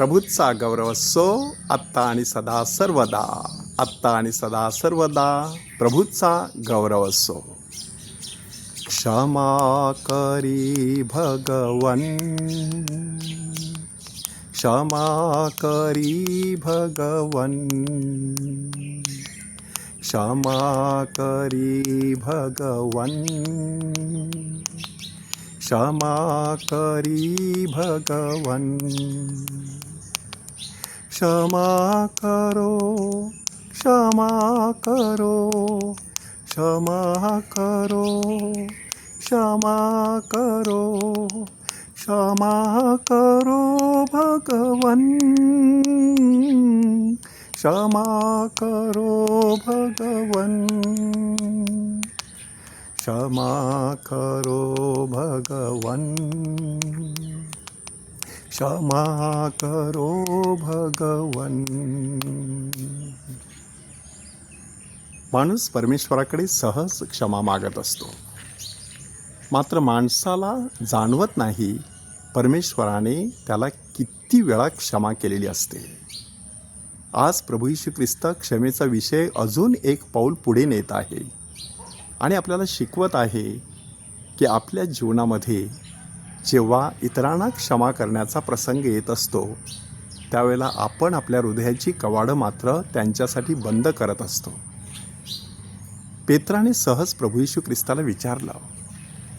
प्रभूचा गौरव असो आत्ता आणि सदा सर्वदा. आत्ता आणि सदा सर्वदा प्रभूचा गौरव असो. क्षमा करी भगवन, क्षमा करी भगवन, क्षमा करी भगवन, क्षमा करी भगवन. क्षमा करो, क्षमा करो, क्षमा करो, क्षमा करो, क्षमा करो भगवन, क्षमा करो भगवन, क्षमा करो भगवन, क्षमा करो भगवन. माणूस परमेश्वराकडे सहज क्षमा मागत असतो, मात्र माणसाला जाणवत नाही परमेश्वराने त्याला किती वेळा क्षमा केलेली असते. आज प्रभू येशू ख्रिस्त क्षमेचा विषय अजून एक पाऊल पुढे नेत आहे आणि आपल्याला शिकवत आहे की आपल्या जीवनामध्ये जेव्हा इतरांना क्षमा करण्याचा प्रसंग येत असतो त्यावेळेला आपण आपल्या हृदयाची कवाडं मात्र त्यांच्यासाठी बंद करत असतो. पेत्राने सहज प्रभू येशू ख्रिस्ताला विचारलं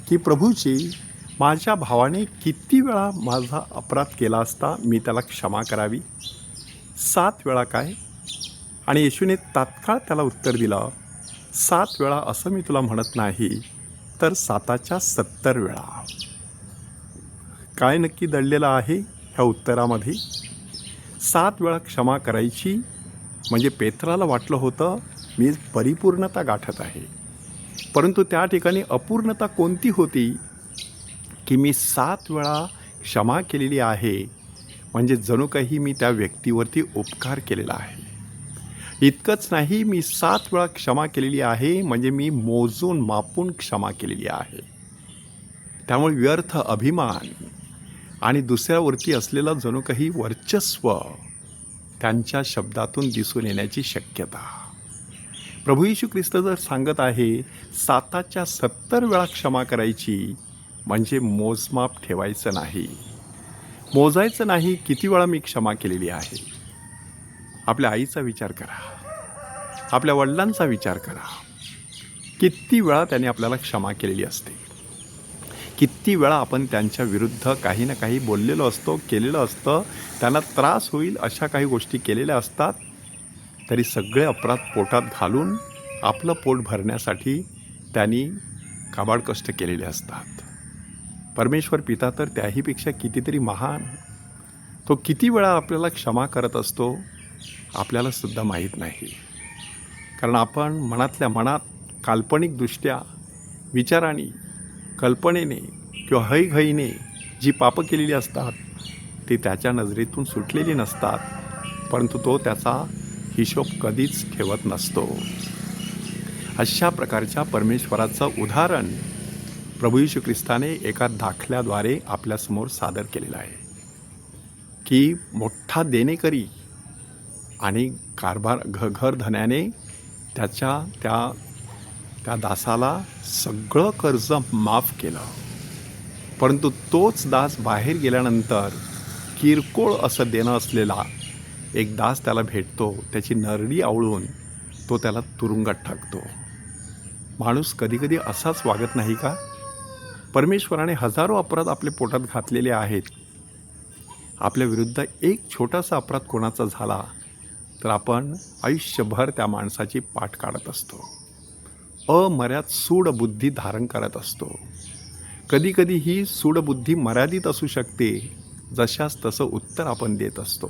की प्रभूजी, माझ्या भावाने किती वेळा माझा अपराध केला असता मी त्याला क्षमा करावी? 7 वेळा काय? आणि येशूने तात्काळ त्याला उत्तर दिलं, 7 वेळा असं मी तुला म्हणत नाही, तर 7च्या 70 वेळा. काय नक्की दडलेलं आहे ह्या उत्तरामध्ये? 7 वेळा क्षमा करायची म्हणजे पेत्राला वाटलं होतं मी परिपूर्णता गाठत आहे, परंतु त्या ठिकाणी अपूर्णता कोणती होती की मी 7 वेळा क्षमा केलेली आहे म्हणजे जणू काही मी त्या व्यक्तीवरती उपकार केलेला आहे. इतकंच नाही, मी 7 वेळा क्षमा केलेली आहे म्हणजे मी मोजून मापून क्षमा केलेली आहे. त्यामुळे व्यर्थ अभिमान आणि दुसऱ्यावरती असलेलं जणू काही वर्चस्व त्यांच्या शब्दातून दिसून येण्याची शक्यता. प्रभू येशू ख्रिस्त जर सांगत आहे 7च्या 70 वेळा क्षमा करायची म्हणजे मोजमाप ठेवायचं नाही, मोजायचं नाही किती वेळा मी क्षमा केलेली आहे. आपल्या आईचा विचार करा, आपल्या वडिलांचा विचार करा, किती वेळा त्यांनी आपल्याला क्षमा केलेली असते. किती वेळा आपण त्यांच्या विरुद्ध काही ना काही बोललेलो असतो, केलेलं असतं, त्यांना त्रास होईल अशा काही गोष्टी केलेल्या असतात, तरी सगळे अपराध पोटात घालून आपलं पोट भरण्यासाठी त्यांनी काबाड कष्ट केलेले असतात. परमेश्वर पिता तर त्याहीपेक्षा कितीतरी महान. तो किती वेळा आपल्याला क्षमा करत असतो आपल्याला सुद्धा माहीत नाही. कारण आपण मनातल्या मनात काल्पनिकदृष्ट्या विचाराने, कल्पनेने किंवा हैघईने जी पापं केलेली असतात ती त्याच्या नजरेतून सुटलेली नसतात, परंतु तो त्याचा हिशोब कधीच ठेवत नसतो. अशा प्रकारच्या परमेश्वराचं उदाहरण प्रभू येशू ख्रिस्ताने एका दाखल्याद्वारे आपल्यासमोर सादर केलेलं आहे की मोठा देणेकरी आणि घरधन्याने त्याच्या त्या दासाला सगळं कर्ज माफ केलं, परंतु तोच दास बाहेर गेल्यानंतर किरकोळ असं देणं असलेला एक दास त्याला भेटतो, त्याची नरडी आवळून तो त्याला तुरुंगात टाकतो. माणूस कधीकधी असाच वागत नाही का? परमेश्वराने हजारो अपराध आपल्या पोटात घातलेले आहेत. आपल्या विरुद्ध एक छोटासा अपराध कोणाचा झाला तर आपण आयुष्यभर त्या माणसाची पाठ काढत असतो, अमर्याद सूडबुद्धी धारण करत असतो. कधीकधी ही सूडबुद्धी मर्यादित असू शकते, जशास तसं उत्तर आपण देत असतो,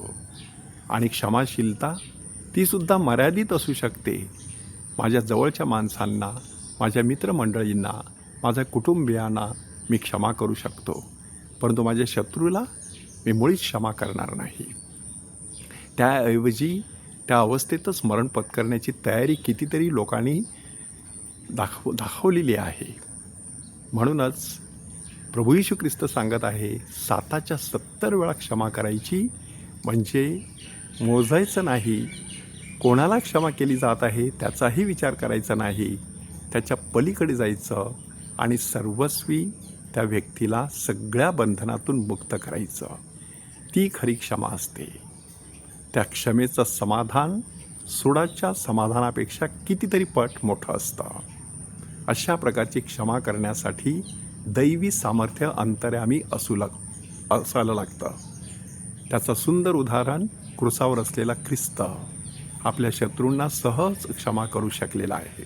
आणि क्षमाशीलता तीसुद्धा मर्यादित असू शकते. माझ्या जवळच्या माणसांना, माझ्या मित्रमंडळींना, माझ्या कुटुंबियांना मी क्षमा करू शकतो, परंतु माझ्या शत्रूला मी मुळीच क्षमा करणार नाही. त्याऐवजी त्या अवस्थेतच मरण पत्करण्याची तयारी कितीतरी लोकांनी दाखवलेली आहे. म्हणूनच प्रभू येशू ख्रिस्त सांगत आहे 7च्या 70 वेळा क्षमा करायची म्हणजे मोजायचं नाही, कोणाला क्षमा केली जात आहे त्याचाही विचार करायचा नाही, त्याच्या पलीकडे जायचं आणि सर्वस्वी त्या व्यक्तीला सगळ्या बंधनातून मुक्त करायचं. ती खरी क्षमा असते. त्या क्षमेचं समाधान सुडाच्या समाधानापेक्षा कितीतरी पट मोठं असतं. अशा प्रकारची क्षमा करण्यासाठी दैवी सामर्थ्य अंतर्यामी असायला लागतं. त्याचं सुंदर उदाहरण क्रूसावर असलेला ख्रिस्त आपल्या शत्रूंना सहज क्षमा करू शकलेला आहे.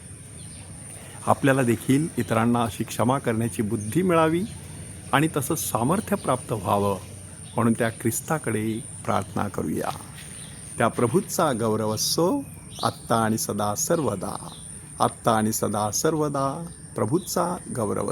आपल्याला देखील इतरांना अशी क्षमा करण्याची बुद्धी मिळावी आणि तसं सामर्थ्य प्राप्त व्हावं म्हणून त्या ख्रिस्ताकडे प्रार्थना करूया. त्या प्रभूचा गौरव असो आत्ता आणि सदा सर्वदा. आत्ता आणि सदा सर्वदा प्रभूचा गौरव